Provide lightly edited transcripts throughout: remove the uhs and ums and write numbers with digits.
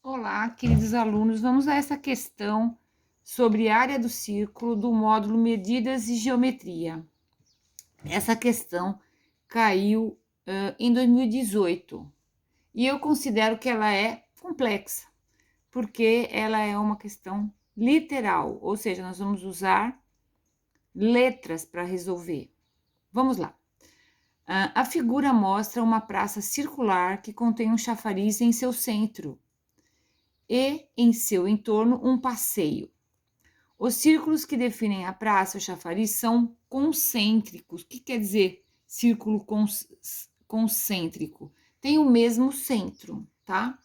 Olá, queridos alunos, vamos a essa questão sobre área do círculo do módulo Medidas e Geometria. Essa questão caiu em 2018 e eu considero que ela é complexa, porque ela é uma questão literal, ou seja, nós vamos usar letras para resolver. Vamos lá. A figura mostra uma praça circular que contém um chafariz em seu centro e em seu entorno um passeio. Os círculos que definem a praça e o chafariz são concêntricos. O que quer dizer círculo concêntrico? Tem o mesmo centro, tá?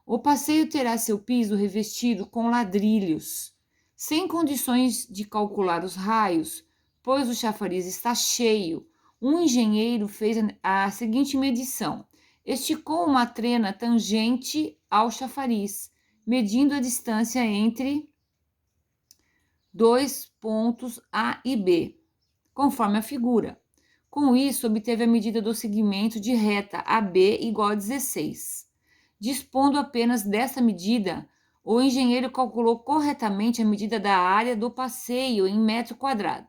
O passeio terá seu piso revestido com ladrilhos, sem condições de calcular os raios, pois o chafariz está cheio. Um engenheiro fez a seguinte medição: esticou uma trena tangente ao chafariz, medindo a distância entre dois pontos A e B, conforme a figura. Com isso, obteve a medida do segmento de reta AB igual a 16. Dispondo apenas dessa medida, o engenheiro calculou corretamente a medida da área do passeio em metro quadrado.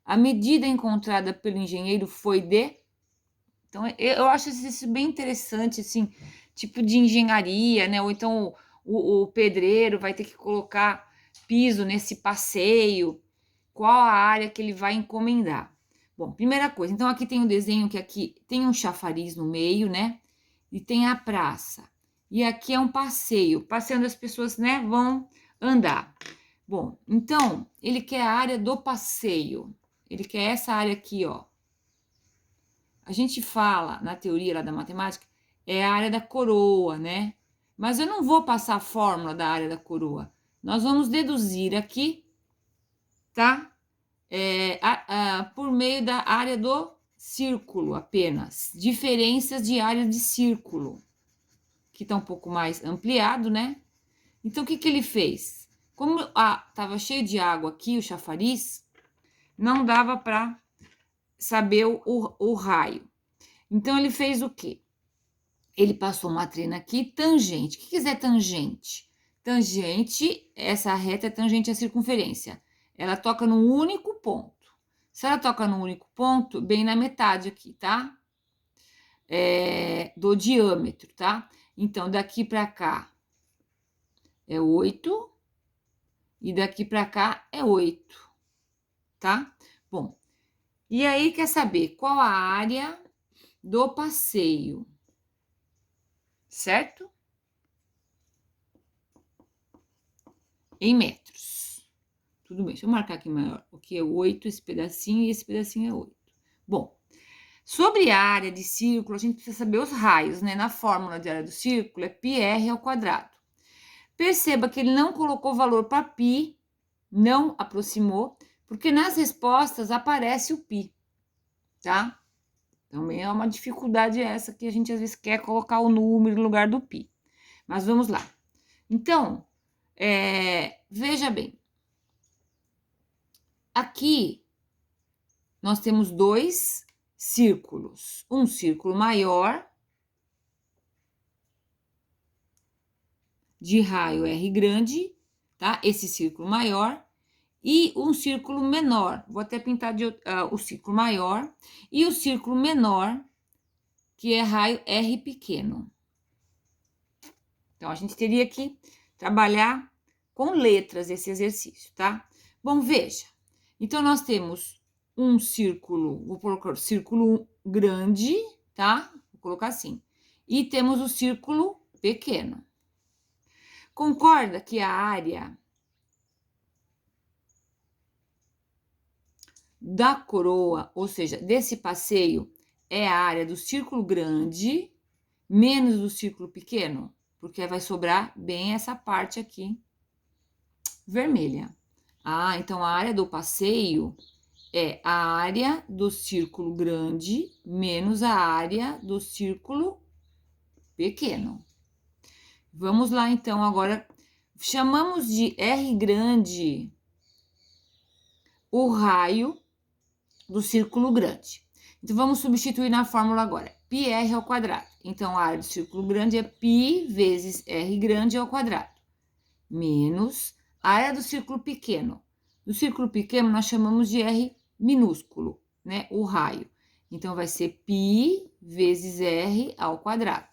A medida encontrada pelo engenheiro foi de... Então, eu acho isso bem interessante, assim, tipo de engenharia, né? Ou então o pedreiro vai ter que colocar piso nesse passeio, qual a área que ele vai encomendar. Bom, primeira coisa, então aqui tem um desenho que aqui tem um chafariz no meio, né? E tem a praça. E aqui é um passeio onde as pessoas, né, vão andar. Bom, então, ele quer a área do passeio. Ele quer essa área aqui, ó. A gente fala, na teoria lá da matemática, é a área da coroa, né? Mas eu não vou passar a fórmula da área da coroa. Nós vamos deduzir aqui, tá? Por meio da área do círculo apenas. Diferenças de área de círculo, que está um pouco mais ampliado, né? Então, o que ele fez? Como estava cheio de água aqui, o chafariz, não dava para saber o raio. Então, ele fez o quê? Ele passou uma trena aqui, tangente. O que quiser tangente? Tangente, essa reta é tangente à circunferência. Ela toca num único ponto. Se ela toca num único ponto, bem na metade aqui, tá? Do diâmetro, tá? Então, daqui para cá é 8 e daqui para cá é 8, tá? Bom, e aí quer saber qual a área do passeio, certo? Em metros. Tudo bem, deixa eu marcar aqui maior. Aqui é 8, esse pedacinho e esse pedacinho é 8. Bom, sobre a área de círculo, a gente precisa saber os raios, né? Na fórmula de área do círculo é πr ao quadrado. Perceba que ele não colocou valor para π, não aproximou, porque nas respostas aparece o π, tá? Também é uma dificuldade essa que a gente às vezes quer colocar o número no lugar do π. Mas vamos lá. Então, veja bem. Aqui, nós temos dois círculos. Um círculo maior, de raio R grande, tá? Esse círculo maior. E um círculo menor. Vou até pintar o círculo maior. E o círculo menor, que é raio R pequeno. Então, a gente teria que trabalhar com letras esse exercício, tá? Bom, veja. Então, nós temos um círculo, vou colocar o círculo grande, tá? Vou colocar assim. E temos o círculo pequeno. Concorda que a área da coroa, ou seja, desse passeio, é a área do círculo grande menos do círculo pequeno? Porque vai sobrar bem essa parte aqui vermelha. Então a área do passeio é a área do círculo grande menos a área do círculo pequeno. Vamos lá, então, agora chamamos de R grande o raio do círculo grande. Então, vamos substituir na fórmula agora. πr ao quadrado. então a área do círculo grande é π vezes r grande ao quadrado, menos a área do círculo pequeno. Do círculo pequeno nós chamamos de r minúsculo, né? O raio. Então vai ser π vezes r ao quadrado,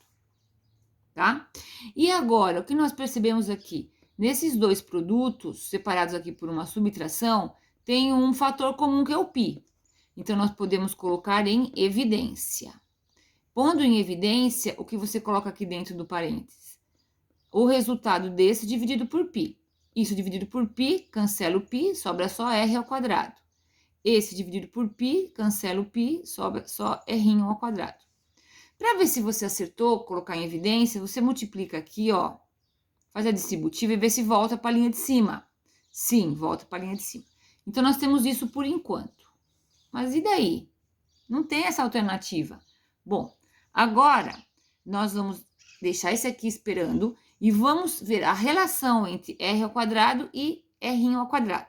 tá? E agora, o que nós percebemos aqui? Nesses dois produtos, separados aqui por uma subtração, tem um fator comum que é o π. Então, nós podemos colocar em evidência. Pondo em evidência, o que você coloca aqui dentro do parênteses? O resultado desse dividido por π. Isso dividido por π, cancela o π, sobra só r ao quadrado. Esse dividido por π, cancela o π, sobra só r ao quadrado. Para ver se você acertou, colocar em evidência, você multiplica aqui, ó, faz a distributiva e vê se volta para a linha de cima. Sim, volta para a linha de cima. Então, nós temos isso por enquanto. Mas e daí? Não tem essa alternativa. Bom, agora nós vamos deixar esse aqui esperando e vamos ver a relação entre r ao quadrado e r ao quadrado.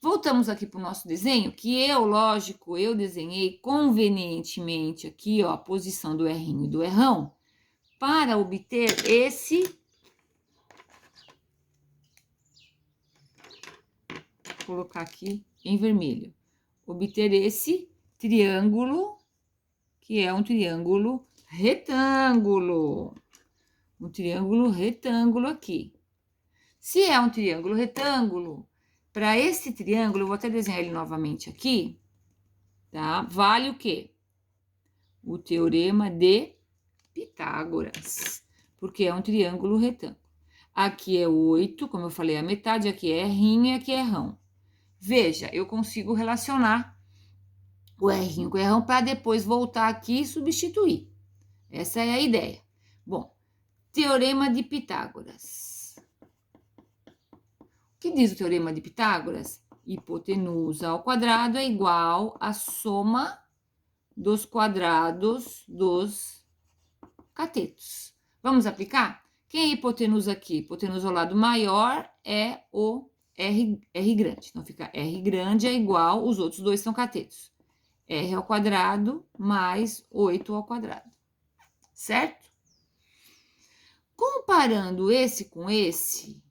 Voltamos aqui para o nosso desenho, que lógico, eu desenhei convenientemente aqui, ó, a posição do r e do r para obter esse... Vou colocar aqui em vermelho. Obter esse triângulo, que é um triângulo retângulo. Um triângulo retângulo aqui. Se é um triângulo retângulo, para esse triângulo, eu vou até desenhar ele novamente aqui, tá? Vale o quê? O teorema de Pitágoras, porque é um triângulo retângulo. Aqui é 8, como eu falei, a metade, aqui é r e aqui é rão. Veja, eu consigo relacionar o r com o r para depois voltar aqui e substituir. Essa é a ideia. Bom, teorema de Pitágoras. O que diz o teorema de Pitágoras? Hipotenusa ao quadrado é igual à soma dos quadrados dos catetos. Vamos aplicar? Quem é hipotenusa aqui? Hipotenusa ao lado maior é o R grande. Então, fica R grande é igual, os outros dois são catetos. R ao quadrado mais 8 ao quadrado. Certo? Comparando esse com esse,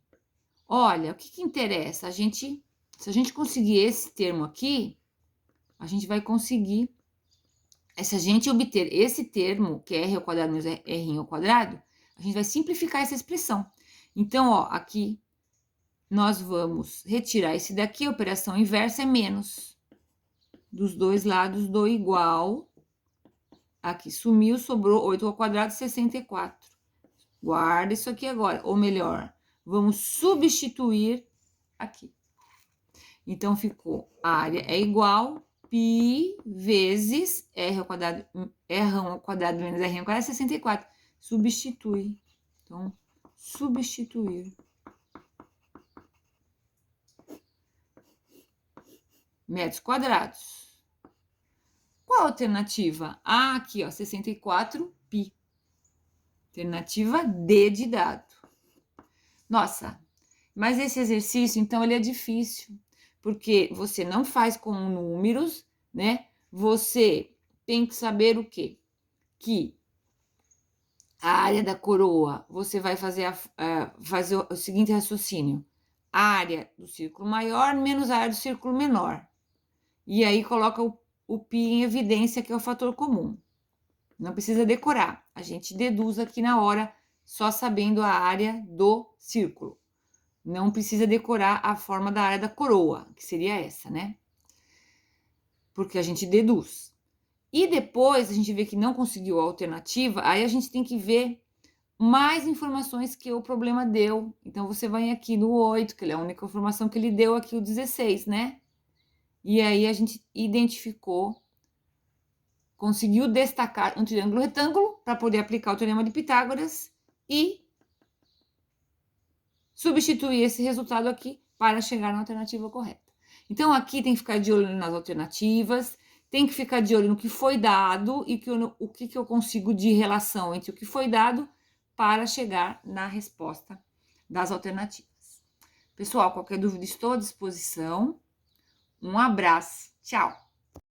olha, o que interessa? Se a gente conseguir esse termo aqui, a gente vai conseguir... Se a gente obter esse termo, que é R ao quadrado menos R ao quadrado, a gente vai simplificar essa expressão. Então, ó, aqui... nós vamos retirar esse daqui, a operação inversa é menos. Dos dois lados do igual. Aqui sumiu, sobrou 8 ao quadrado, 64. Guarda isso aqui agora. Ou melhor, vamos substituir aqui. Então, ficou a área é igual π vezes r ao quadrado menos r ao quadrado, 64. Substitui. Então, substituir. Metros quadrados. Qual a alternativa? Ah, aqui, ó, 64π. Alternativa D de dado. Nossa, mas esse exercício, então, ele é difícil, porque você não faz com números, né? Você tem que saber o quê? Que a área da coroa, você vai fazer, fazer o seguinte raciocínio. A área do círculo maior menos a área do círculo menor. E aí coloca o π em evidência, que é o fator comum. Não precisa decorar. A gente deduz aqui na hora, só sabendo a área do círculo. Não precisa decorar a forma da área da coroa, que seria essa, né? Porque a gente deduz. E depois a gente vê que não conseguiu a alternativa, aí a gente tem que ver mais informações que o problema deu. Então, você vai aqui no 8, que é a única informação que ele deu aqui, o 16, né? E aí a gente identificou, conseguiu destacar um triângulo retângulo para poder aplicar o teorema de Pitágoras e substituir esse resultado aqui para chegar na alternativa correta. Então, aqui tem que ficar de olho nas alternativas, tem que ficar de olho no que foi dado e o que eu consigo de relação entre o que foi dado para chegar na resposta das alternativas. Pessoal, qualquer dúvida, estou à disposição. Um abraço. Tchau.